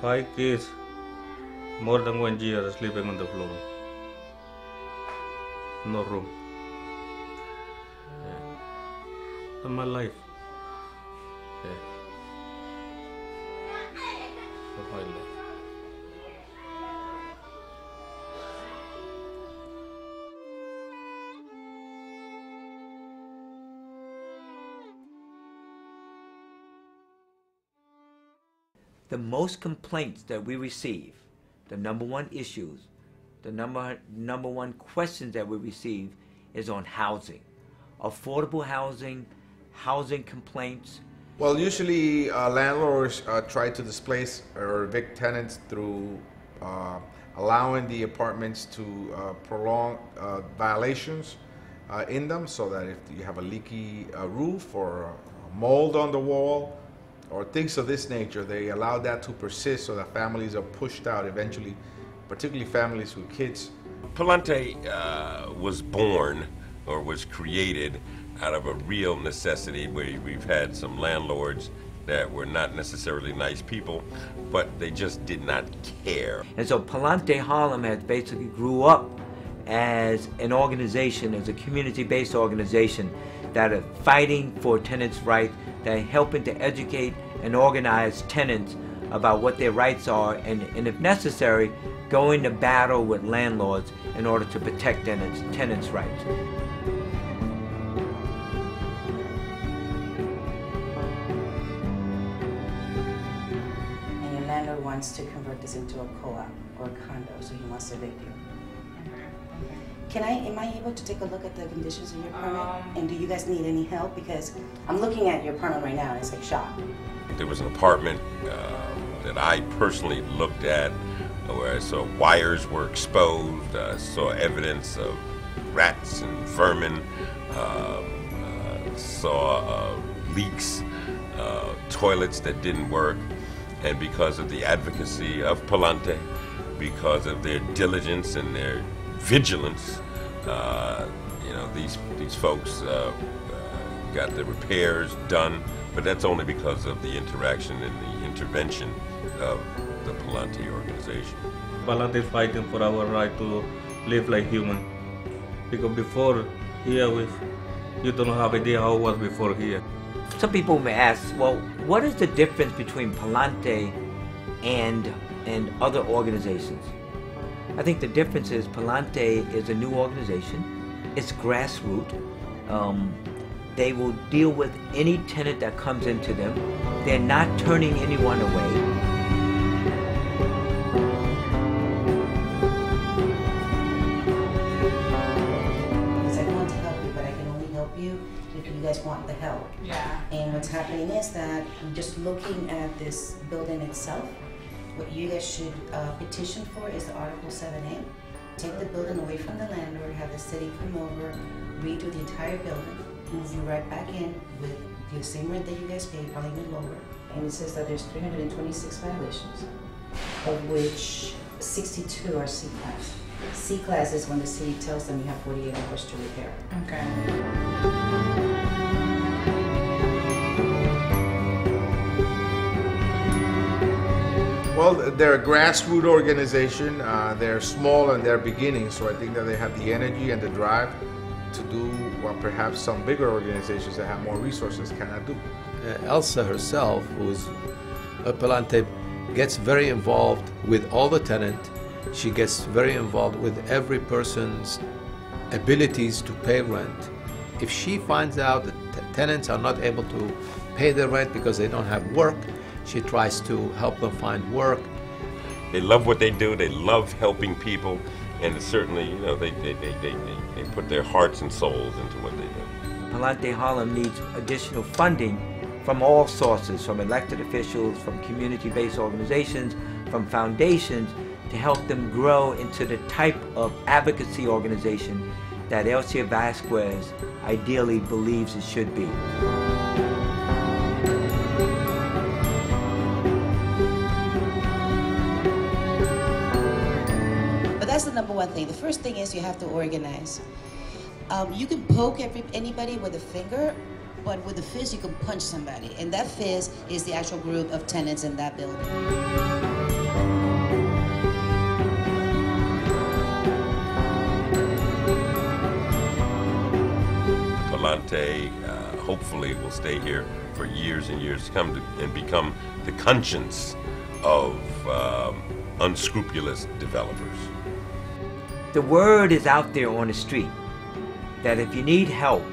Five kids, more than 1 year sleeping on the floor. No room. Yeah. And my life. Yeah. For my life. The most complaints that we receive, the number one issues, the number one questions that we receive is on housing. Affordable housing, housing complaints. Well, usually landlords try to displace or evict tenants through allowing the apartments to prolong violations in them, so that if you have a leaky roof or mold on the wall or things of this nature, they allow that to persist so that families are pushed out eventually, particularly families with kids. Palante was born or was created out of a real necessity where we've had some landlords that were not necessarily nice people, but they just did not care. And so Palante Harlem has basically grew up as an organization, as a community-based organization that are fighting for tenants' rights, that are helping to educate and organize tenants about what their rights are, and if necessary, going to battle with landlords in order to protect tenants' rights. And your landlord wants to convert this into a co-op or a condo, so he wants to evict you. Am I able to take a look at the conditions of your permit? And do you guys need any help? Because I'm looking at your permit right now and it's like shock. There was an apartment that I personally looked at where I saw wires were exposed, saw evidence of rats and vermin, saw leaks, toilets that didn't work. And because of the advocacy of Palante, because of their diligence and their vigilance, these folks got the repairs done, but that's only because of the interaction and the intervention of the Palante organization. Palante is fighting for our right to live like human. Because before here, you don't have idea how it was before here. Some people may ask, well, what is the difference between Palante and other organizations? I think the difference is Palante is a new organization. It's grassroots. They will deal with any tenant that comes into them. They're not turning anyone away. Because I want to help you, but I can only help you if you guys want the help. Yeah. And what's happening is that I'm just looking at this building itself. What you guys should petition for is the Article 7A. Take the building away from the landlord, have the city come over, redo the entire building, move you right back in with the same rent that you guys pay, probably even lower. And it says that there's 326 violations, of which 62 are C-class. C-class is when the city tells them you have 48 hours to repair. Okay. Well, they're a grassroots organization. They're small in their beginning, so I think that they have the energy and the drive to do what perhaps some bigger organizations that have more resources cannot do. Elsa herself, who's a Palante, gets very involved with all the tenants. She gets very involved with every person's abilities to pay rent. If she finds out that tenants are not able to pay their rent because they don't have work, she tries to help them find work. They love what they do. They love helping people, and certainly, they put their hearts and souls into what they do. Palante Harlem needs additional funding from all sources, from elected officials, from community-based organizations, from foundations, to help them grow into the type of advocacy organization that Elsa Vasquez ideally believes it should be. That's the number one thing. The first thing is you have to organize. You can poke anybody with a finger, but with a fist you can punch somebody. And that fist is the actual group of tenants in that building. Palante hopefully will stay here for years and years to come and become the conscience of unscrupulous developers. The word is out there on the street that if you need help,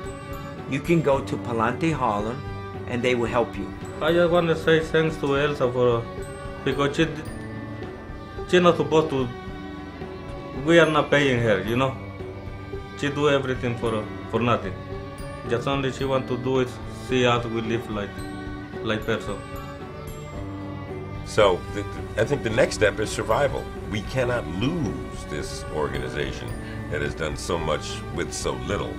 you can go to Palante Harlem and they will help you. I just want to say thanks to Elsa because she's not supposed to. We are not paying her, you know. She do everything for nothing. Just only she want to do it. See us we live like person. So I think the next step is survival. We cannot lose this organization that has done so much with so little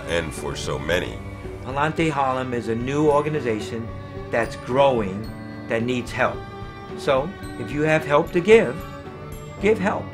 and for so many. Palante Harlem is a new organization that's growing, that needs help. So if you have help to give help.